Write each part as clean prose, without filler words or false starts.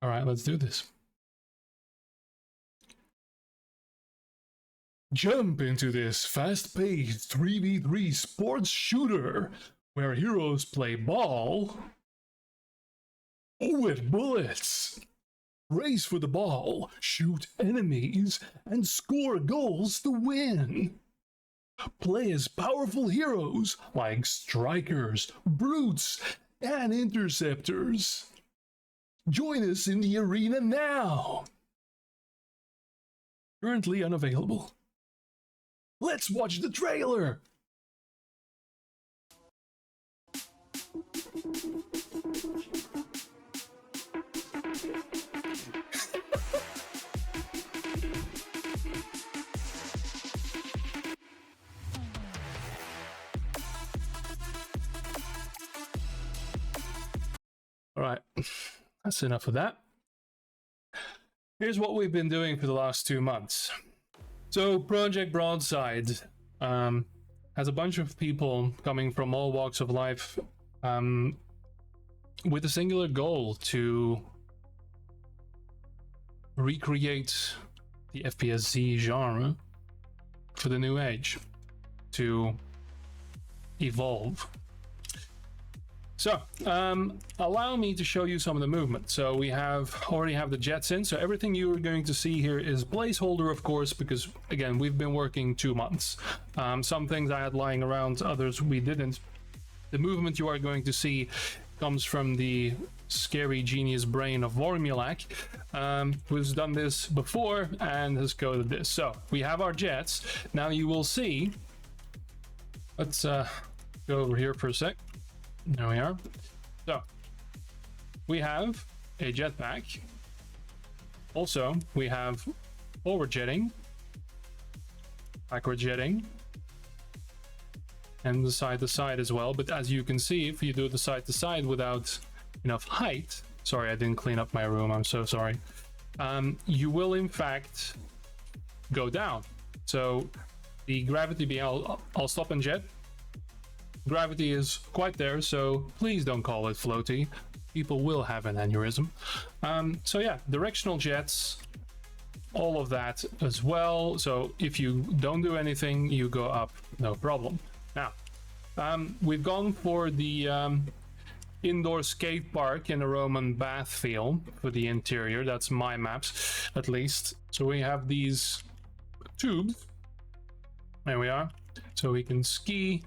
All right, let's do this. Jump into this fast-paced 3v3 sports shooter where heroes play ball with bullets. Race for the ball, shoot enemies, and score goals to win. Play as powerful heroes like strikers, brutes, and interceptors. Join us in the arena now. Currently unavailable. Let's watch the trailer. All right, that's enough of that. Here's what we've been doing for the last 2 months. So Project Broadside has a bunch of people coming from all walks of life with a singular goal to recreate the FPS-Z genre for the new age, to evolve. So, allow me to show you some of the movement. So we already have the jets in. So everything you are going to see here is placeholder, of course, because again, we've been working 2 months. Some things I had lying around, others we didn't. The movement you are going to see comes from the scary genius brain of Vormulak, who's done this before and has coded this. So we have our jets. Now you will see, let's go over here for a sec. There we are. So we have a jetpack. Also, we have forward jetting, backward jetting, and the side to side as well. But as you can see, if you do the side to side without enough height, sorry, I didn't clean up my room, I'm so sorry, you will in fact go down. So the gravity being, I'll stop and jet. Gravity is quite there, so please don't call it floaty. People will have an aneurysm. So yeah, directional jets, all of that as well. So if you don't do anything, you go up, no problem. Now, we've gone for the indoor skate park in a Roman bath feel for the interior. That's my maps, at least. So we have these tubes. There we are. So we can ski.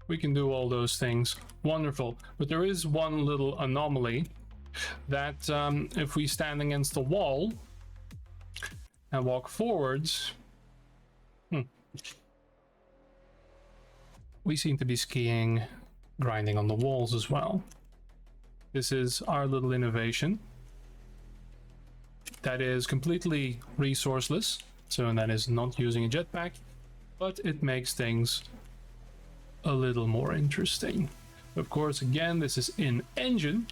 We can do all those things. Wonderful. But there is one little anomaly that if we stand against the wall and walk forwards, we seem to be skiing, grinding on the walls as well. This is our little innovation that is completely resourceless. So that is not using a jetpack, but it makes things a little more interesting. Of course, again, this is in engine.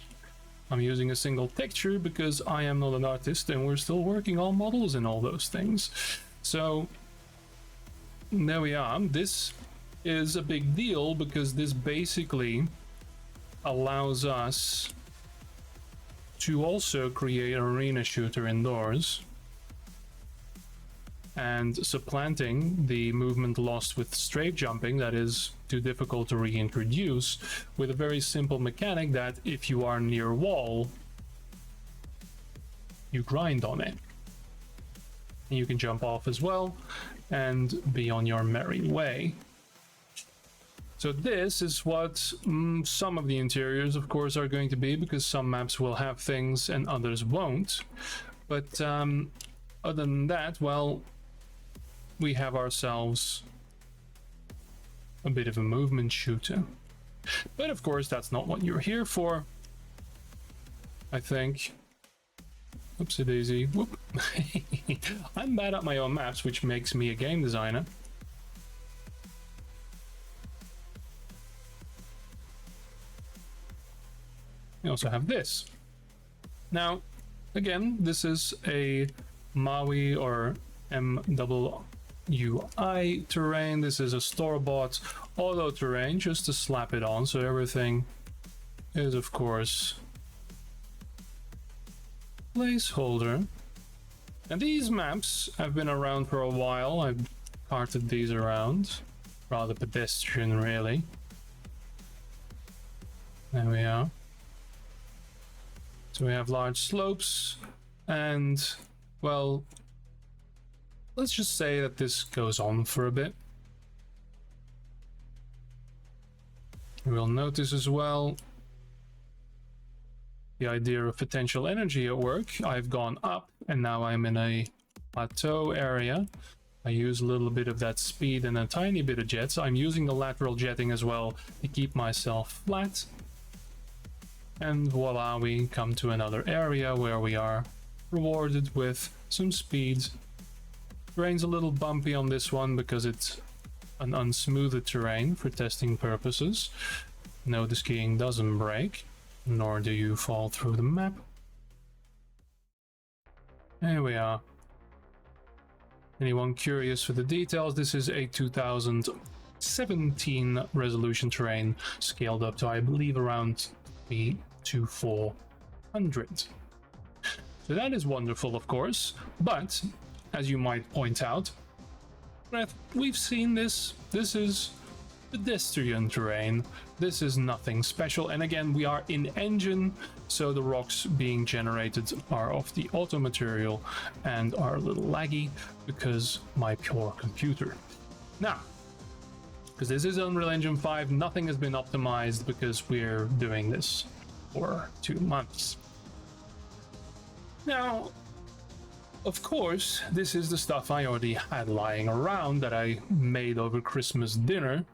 I'm using a single texture because I am not an artist and we're still working on models and all those things. So there we are. This is a big deal because this basically allows us to also create an arena shooter indoors, and supplanting the movement lost with strafe jumping that is too difficult to reintroduce with a very simple mechanic that if you are near wall, you grind on it. And you can jump off as well and be on your merry way. So this is what some of the interiors, of course, are going to be, because some maps will have things and others won't. But other than that, well, we have ourselves a bit of a movement shooter. But of course, that's not what you're here for, I think. Oopsie daisy. Whoop. I'm bad at my own maps, which makes me a game designer. We also have this. Now, again, this is a Maui or MWI terrain. This is a store-bought auto terrain just to slap it on, so everything is of course placeholder. And these maps have been around for a while. I've carted these around. Rather pedestrian, really. There we are. So we have large slopes, and, well, let's just say that this goes on for a bit. We'll notice as well the idea of potential energy at work. I've gone up, and now I'm in a plateau area. I use a little bit of that speed and a tiny bit of jets. I'm using the lateral jetting as well to keep myself flat. And voila, we come to another area where we are rewarded with some speed. Terrain's a little bumpy on this one because it's an unsmoothed terrain for testing purposes. No, the skiing doesn't break, nor do you fall through the map. There we are. Anyone curious for the details, this is a 2017 resolution terrain, scaled up to, I believe, around 3-400. So that is wonderful, of course, but as you might point out, we've seen this. This is pedestrian terrain. This is nothing special. And again, we are in engine, so the rocks being generated are of the auto material and are a little laggy because my pure computer. Now, because this is Unreal Engine 5, nothing has been optimized because we're doing this for 2 months. Now, of course, this is the stuff I already had lying around that I made over Christmas dinner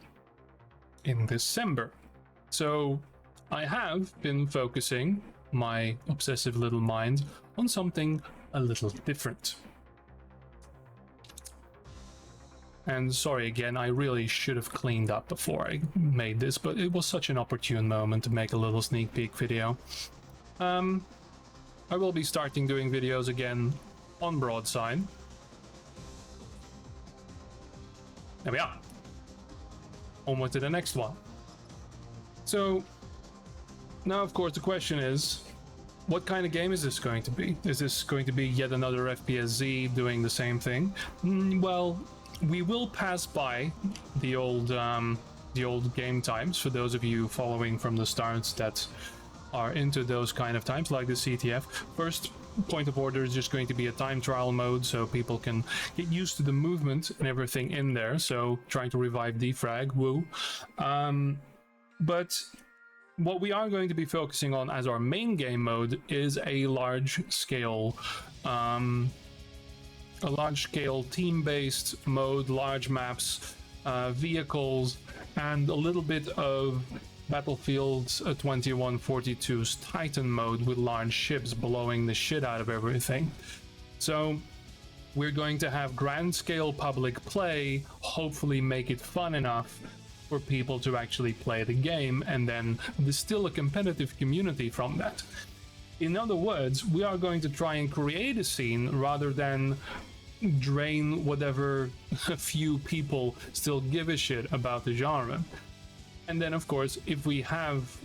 in December. So I have been focusing my obsessive little mind on something a little different. And sorry again, I really should have cleaned up before I made this, but it was such an opportune moment to make a little sneak peek video. I will be starting doing videos again on Broadside. There we are. Onward to the next one. So now, of course, the question is, what kind of game is this going to be? Is this going to be yet another FPSZ doing the same thing? Well, we will pass by the old game times for those of you following from the start that are into those kind of times, like the CTF. First point of order is just going to be a time trial mode, so people can get used to the movement and everything in there. So trying to revive defrag, woo. But what we are going to be focusing on as our main game mode is a large scale team-based mode, large maps, vehicles, and a little bit of Battlefield 2142's Titan mode with large ships blowing the shit out of everything. So we're going to have grand scale public play, hopefully make it fun enough for people to actually play the game, and then distill a competitive community from that. In other words, we are going to try and create a scene rather than drain whatever a few people still give a shit about the genre. And then, of course, if we have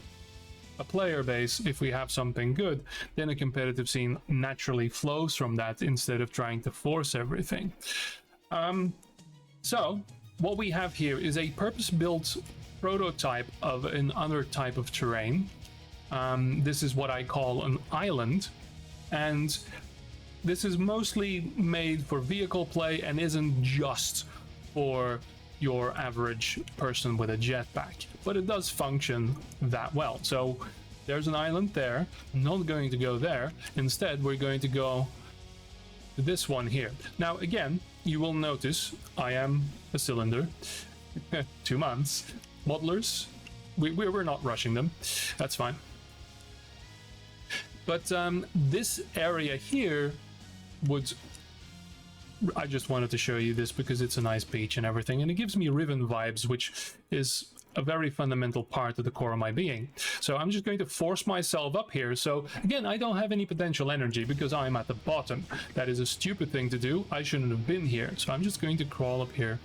a player base, if we have something good, then a competitive scene naturally flows from that instead of trying to force everything. So what we have here is a purpose-built prototype of another type of terrain. This is what I call an island, and this is mostly made for vehicle play and isn't just for your average person with a jetpack, but it does function that well. So there's an island there. I'm not going to go there. Instead, we're going to go to this one here. Now, again, you will notice I am a cylinder. 2 months. Modelers, we're not rushing them. That's fine. But this area here would... I just wanted to show you this because it's a nice beach and everything, and it gives me Riven vibes, which is a very fundamental part of the core of my being. So I'm just going to force myself up here. So again, I don't have any potential energy because I'm at the bottom. That is a stupid thing to do. I shouldn't have been here. So I'm just going to crawl up here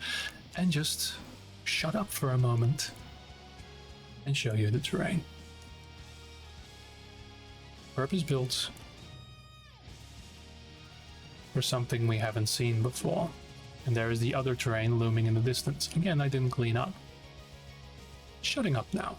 and just shut up for a moment and show you the terrain. Purpose built for something we haven't seen before. And there is the other terrain looming in the distance. Again, I didn't clean up. Shutting up now.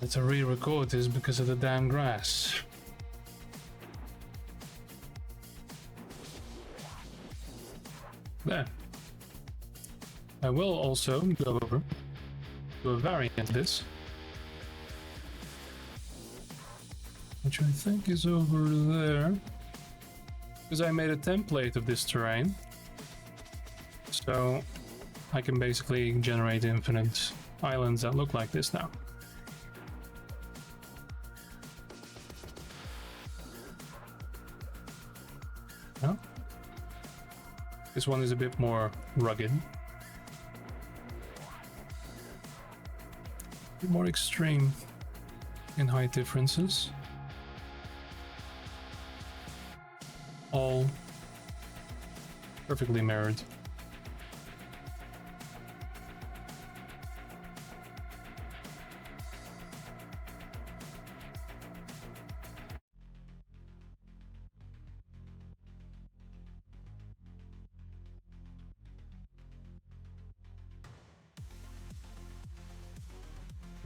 Let's re-record this because of the damn grass. There. I will also go over to a variant of this, which I think is over there, because I made a template of this terrain, so I can basically generate infinite islands that look like this now. No? This one is a bit more rugged, a bit more extreme in height differences. All perfectly mirrored.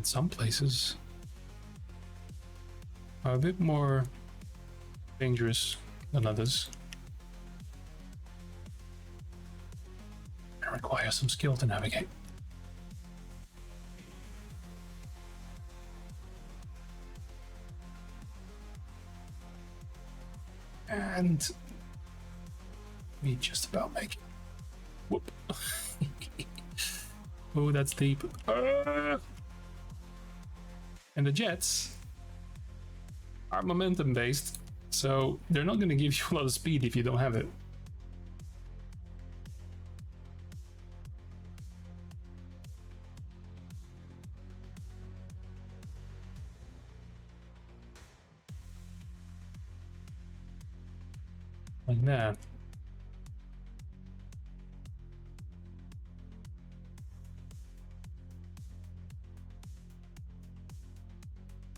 Some places are a bit more dangerous than others and require some skill to navigate. And we just about make it. Whoop. Oh, that's deep. And the jets are momentum based, so they're not going to give you a lot of speed if you don't have it. like that.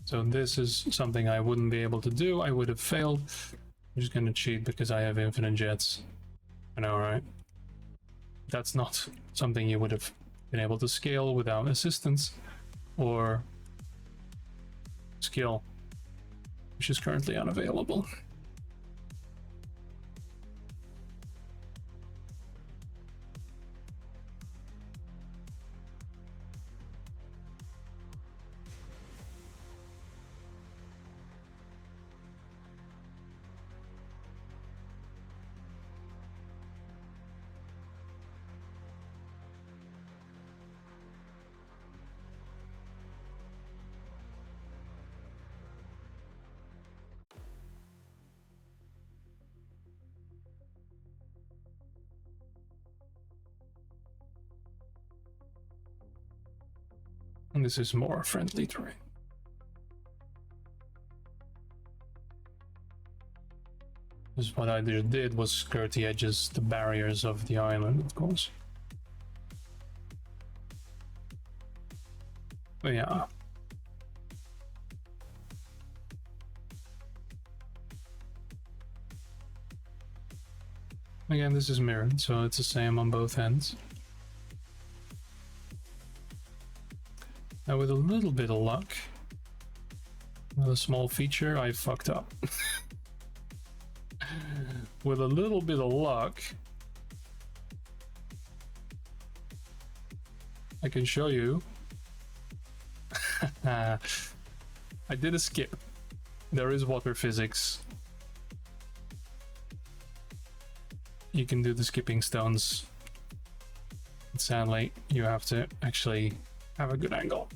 So this is something I wouldn't be able to do. I would have failed. I'm just gonna cheat because I have infinite jets. I know, right? That's not something you would have been able to scale without assistance or skill, which is currently unavailable. And this is more friendly terrain. This is what I just did, was skirt the edges, the barriers of the island, of course. But yeah. Again, this is mirrored, so it's the same on both ends. Now with a little bit of luck, with a small feature, I fucked up. With a little bit of luck, I can show you. I did a skip. There is water physics. You can do the skipping stones. Sadly, you have to actually have a good angle.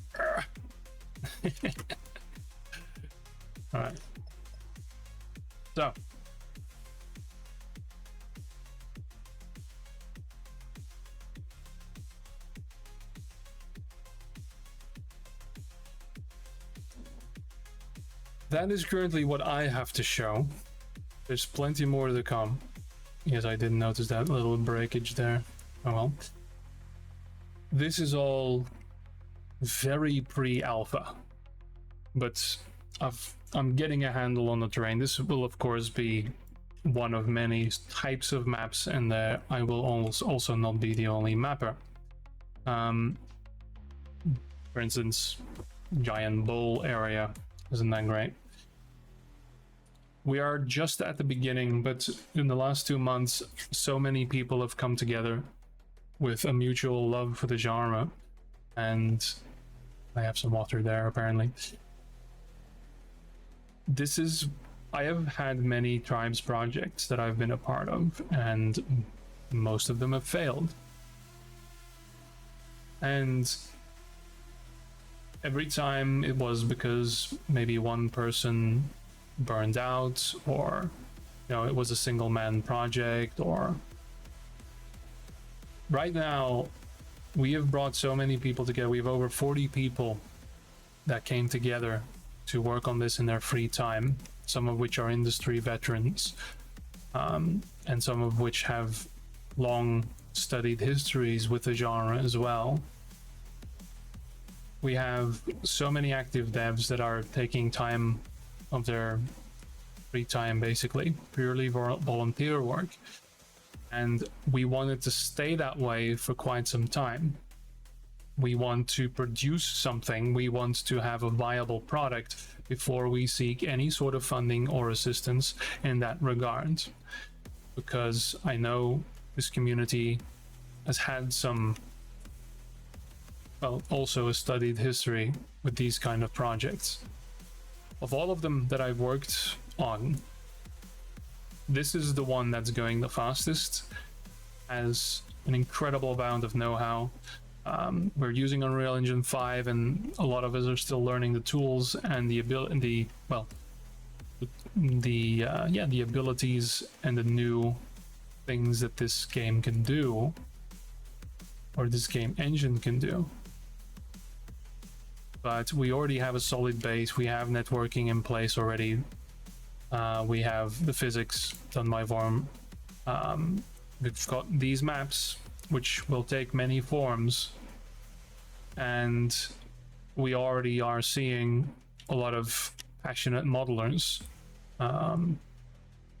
Alright. So. That is currently what I have to show. There's plenty more to come. Yes, I didn't notice that little breakage there. Oh well. This is all very pre-alpha, but I'm getting a handle on the terrain. This will of course be one of many types of maps, and I will also not be the only mapper. For instance, giant bowl area, isn't that great? We are just at the beginning, but in the last 2 months, so many people have come together with a mutual love for the genre, and I have some water there apparently. I have had many tribes projects that I've been a part of, and most of them have failed. And every time it was because maybe one person burned out, or it was a single man project. Or right now we have brought so many people together. We have over 40 people that came together to work on this in their free time, some of which are industry veterans, and some of which have long studied histories with the genre as well. We have so many active devs that are taking time of their free time, basically purely volunteer work, and we wanted to stay that way for quite some time. We want to produce something, we want to have a viable product before we seek any sort of funding or assistance in that regard, because I know this community has had some, well, also a studied history with these kind of projects. Of all of them that I've worked on, this is the one that's going the fastest, has an incredible amount of know-how. We're using Unreal Engine 5, and a lot of us are still learning the tools and the abilities and the new things that this game can do, or this game engine can do. But we already have a solid base. We have networking in place already. We have the physics done by Vorm. We've got these maps, which will take many forms, and we already are seeing a lot of passionate modelers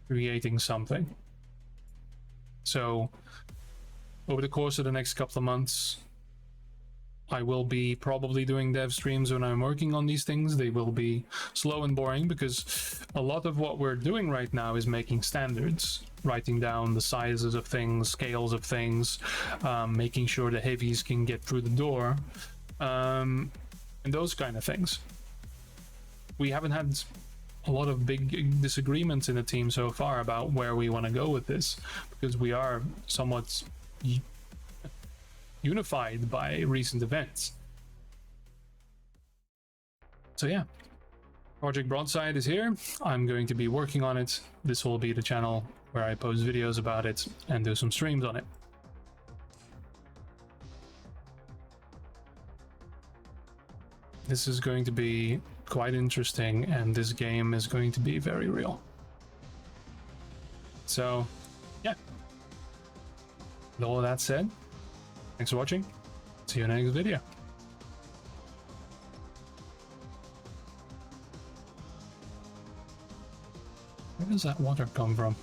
creating something. So over the course of the next couple of months, I will be probably doing dev streams when I'm working on these things. They will be slow and boring because a lot of what we're doing right now is making standards, writing down the sizes of things, scales of things, making sure the heavies can get through the door, and those kind of things. We haven't had a lot of big disagreements in the team so far about where we want to go with this, because we are somewhat unified by recent events. So yeah, Project Broadside is here. I'm going to be working on it. This will be the channel where I post videos about it and do some streams on it. This is going to be quite interesting, and this game is going to be very real. So yeah, with all of that said, thanks for watching. See you in the next video. Where does that water come from?